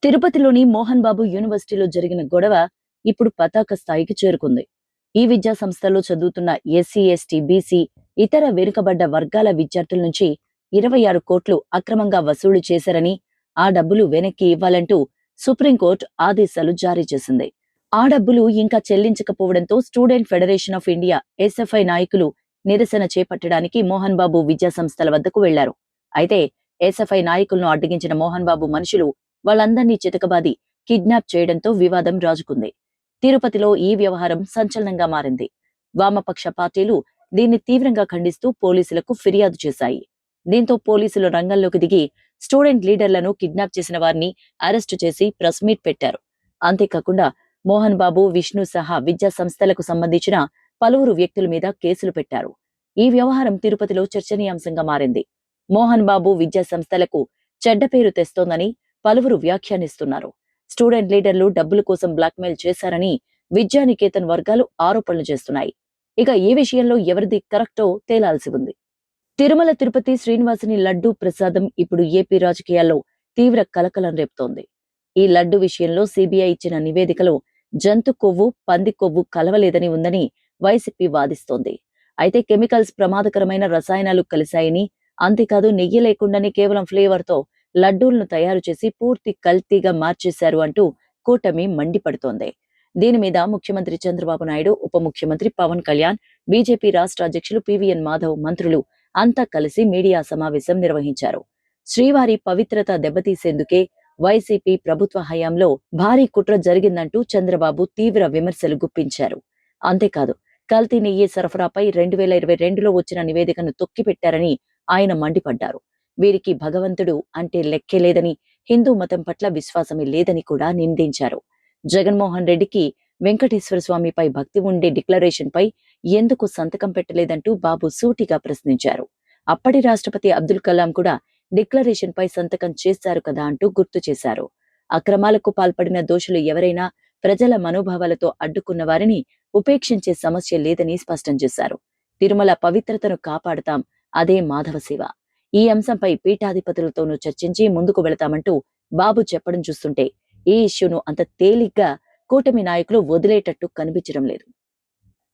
తిరుపతిలోని మోహన్ బాబు యూనివర్సిటీలో జరిగిన గొడవ ఇప్పుడు పతాక స్థాయికి చేరుకుంది. ఈ విద్యా సంస్థలో చదువుతున్న ఎస్సీ, ఎస్టీ, బీసీ, ఇతర వెనుకబడ్డ వర్గాల విద్యార్థుల నుంచి 26 కోట్లు అక్రమంగా వసూలు చేశారని, ఆ డబ్బులు వెనక్కి ఇవ్వాలంటూ సుప్రీంకోర్టు ఆదేశాలు జారీ చేసింది. ఆ డబ్బులు ఇంకా చెల్లించకపోవడంతో student federation of India SFI నాయకులు నిరసన చేపట్టడానికి మోహన్ బాబు విద్యా సంస్థల వద్దకు వెళ్లారు. అయితే ఎస్ఎఫ్ఐ నాయకులను అడ్డగించిన మోహన్ బాబు మనుషులు వాళ్ళందర్నీ చితకబాది కిడ్నాప్ చేయడంతో వివాదం రాజుకుంది. తిరుపతిలో ఈ వ్యవహారం సంచలనంగా మారింది. వామపక్ష పార్టీలు దీన్ని తీవ్రంగా ఖండిస్తూ పోలీసులకు ఫిర్యాదు చేశాయి. దీంతో పోలీసులు రంగంలోకి దిగి స్టూడెంట్ లీడర్లను కిడ్నాప్ చేసిన వారిని అరెస్టు చేసి ప్రెస్ మీట్ పెట్టారు. అంతేకాకుండా మోహన్ బాబు, విష్ణు సహా విద్యా సంస్థలకు సంబంధించిన పలువురు వ్యక్తుల మీద కేసులు పెట్టారు. ఈ వ్యవహారం తిరుపతిలో చర్చనీయాంశంగా మారింది. మోహన్ బాబు విద్యా సంస్థలకు చెడ్డ పేరు తెస్తోందని పలువురు వ్యాఖ్యానిస్తున్నారు. స్టూడెంట్ లీడర్లు డబ్బుల కోసం బ్లాక్మెయిల్ చేశారని విద్యానికేతన్ వర్గాలు ఆరోపణలు చేస్తున్నాయి. ఇక ఈ విషయంలో ఎవరిది కరెక్టో తేలాల్సి ఉంది. తిరుమల తిరుపతి శ్రీనివాసుని లడ్డూ ప్రసాదం ఇప్పుడు ఏపీ రాజకీయాల్లో తీవ్ర కలకలం రేపుతోంది. ఈ లడ్డు విషయంలో సిబిఐ ఇచ్చిన నివేదికలో జంతు కొవ్వు, పంది కొవ్వు కలవలేదని ఉందని వైసీపీ వాదిస్తోంది. అయితే కెమికల్స్, ప్రమాదకరమైన రసాయనాలు కలిశాయని, అంతేకాదు నెయ్యి లేకుండానే కేవలం ఫ్లేవర్ తో లడ్డూలను తయారు చేసి పూర్తి కల్తీగా మార్చేశారు అంటూ కూటమి మండిపడుతోంది. దీని మీద ముఖ్యమంత్రి చంద్రబాబు నాయుడు, ఉప ముఖ్యమంత్రి పవన్ కళ్యాణ్, బీజేపీ రాష్ట్ర అధ్యక్షులు పివిఎన్ మాధవ్, మంత్రులు అంతా కలిసి మీడియా సమావేశం నిర్వహించారు. శ్రీవారి పవిత్రత దెబ్బతీసేందుకే వైసీపీ ప్రభుత్వ హయాంలో భారీ కుట్ర జరిగిందంటూ చంద్రబాబు తీవ్ర విమర్శలు గుప్పించారు. అంతేకాదు కల్తీ నెయ్యి సరఫరాపై 2022లో వచ్చిన నివేదికను తొక్కిపెట్టారని ఆయన మండిపడ్డారు. వీరికి భగవంతుడు అంటే లెక్కే లేదని, హిందూ మతం పట్ల విశ్వాసమే లేదని కూడా నిందించారు. జగన్మోహన్ రెడ్డికి వెంకటేశ్వర స్వామిపై భక్తి ఉండే డిక్లరేషన్ పై ఎందుకు సంతకం పెట్టలేదంటూ బాబు సూటిగా ప్రశ్నించారు. అప్పటి రాష్ట్రపతి అబ్దుల్ కలాం కూడా డిక్లరేషన్ పై సంతకం చేశారు కదా అంటూ గుర్తు చేశారు. అక్రమాలకు పాల్పడిన దోషులు ఎవరైనా ప్రజల మనోభావాలతో అడ్డుకున్న వారిని ఉపేక్షించే సమస్య లేదని స్పష్టం చేశారు. తిరుమల పవిత్రతను కాపాడతాం, అదే మాధవ సేవ. ఈ అంశంపై పీఠాధిపతులతోనూ చర్చించి ముందుకు వెళతామంటూ బాబు చెప్పడం చూస్తుంటే ఈ ఇష్యూను అంత తేలిగ్గా కూటమి నాయకులు వదిలేటట్టు కనిపించడం లేదు.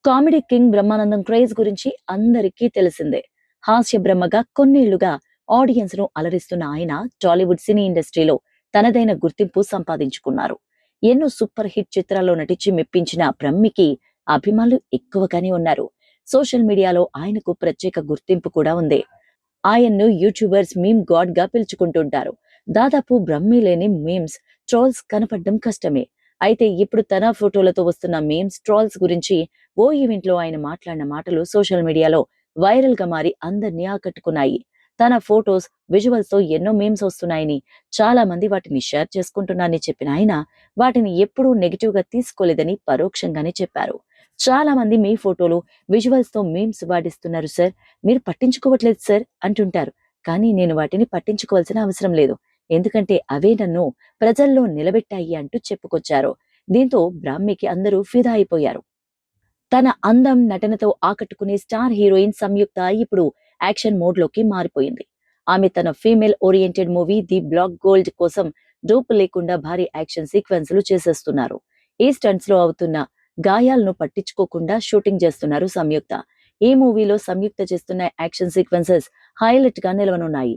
కామెడీ కింగ్ బ్రహ్మానందం క్రేజ్ గురించి అందరికీ తెలిసిందే. హాస్య బ్రహ్మగా కొన్నేళ్లుగా ఆడియన్స్ ను అలరిస్తున్న ఆయన టాలీవుడ్ సినీ ఇండస్ట్రీలో తనదైన గుర్తింపు సంపాదించుకున్నారు. ఎన్నో సూపర్ హిట్ చిత్రాల్లో నటించి మెప్పించిన బ్రహ్మికి అభిమానులు ఎక్కువగానే ఉన్నారు. సోషల్ మీడియాలో ఆయనకు ప్రత్యేక గుర్తింపు కూడా ఉంది. ఆయన్ను యూట్యూబర్స్ మీమ్ గాడ్ గా పిలుచుకుంటుంటారు. దాదాపు బ్రహ్మి లేని మీమ్స్, ట్రోల్స్ కనపడడం కష్టమే. అయితే ఇప్పుడు తన ఫోటోలతో వస్తున్న మీమ్స్, ట్రోల్స్ గురించి ఓ ఈవెంట్ లో ఆయన మాట్లాడిన మాటలు సోషల్ మీడియాలో వైరల్ గా మారి అందరినీ ఆకట్టుకున్నాయి. తన ఫోటోస్, విజువల్స్ తో ఎన్నో మీమ్స్ వస్తున్నాయని, చాలా మంది వాటిని షేర్ చేసుకుంటున్నారని చెప్పిన ఆయన వాటిని ఎప్పుడూ నెగిటివ్ గా తీసుకోలేదని పరోక్షంగానే చెప్పారు. చాలా మంది మీ ఫోటోలు, విజువల్స్ తో మీమ్స్ వాడిస్తున్నారు సార్, మీరు పట్టించుకోవట్లేదు సార్ అంటుంటారు. కానీ నేను వాటిని పట్టించుకోవాల్సిన అవసరం లేదు, ఎందుకంటే అవే నన్ను ప్రజల్లో నిలబెట్టాయి అంటూ చెప్పుకొచ్చారు. దీంతో బ్రాహ్మికి అందరూ ఫిదా అయిపోయారు. తన అందం, నటనతో ఆకట్టుకునే స్టార్ హీరోయిన్ సంయుక్త ఇప్పుడు యాక్షన్ మోడ్ లోకి మారిపోయింది. ఆమె తన female oriented movie the black gold కోసం డూప్ లేకుండా భారీ యాక్షన్ సీక్వెన్స్లు చేసేస్తున్నారు. ఈ స్టంట్స్ లో అవుతున్న గాయాలను పట్టించుకోకుండా షూటింగ్ చేస్తున్నారు సంయుక్త. ఈ మూవీలో సంయుక్త చేస్తున్న యాక్షన్ సీక్వెన్సెస్ హైలైట్ గా నిలవనున్నాయి.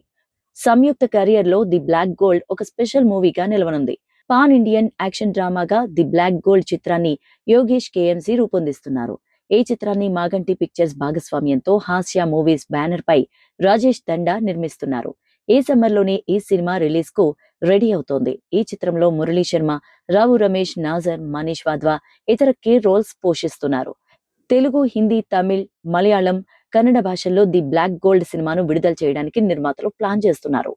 సంయుక్త కెరియర్ లో ది బ్లాక్ గోల్డ్ ఒక స్పెషల్ మూవీగా నిలవనుంది. పాన్ ఇండియన్ యాక్షన్ డ్రామాగా ది బ్లాక్ గోల్డ్ చిత్రాన్ని యోగేష్ కేఎంసీ రూపొందిస్తున్నారు. ఈ చిత్రాన్ని మాగంటి పిక్చర్స్ భాగస్వామ్యంతో హాస్య మూవీస్ బ్యానర్ పై రాజేష్ దండా నిర్మిస్తున్నారు. ఈ సమ్మర్ లోనే ఈ సినిమా రిలీజ్ కు రెడీ అవుతోంది. ఈ చిత్రంలో మురళీ శర్మ, రావు రమేష్, నాజర్, మనీష్ వాద్వా ఇతర కీ రోల్స్ పోషిస్తున్నారు. తెలుగు, హిందీ, తమిళ్, మలయాళం, కన్నడ భాషల్లో ది బ్లాక్ గోల్డ్ సినిమాను విడుదల చేయడానికి నిర్మాతలు ప్లాన్ చేస్తున్నారు.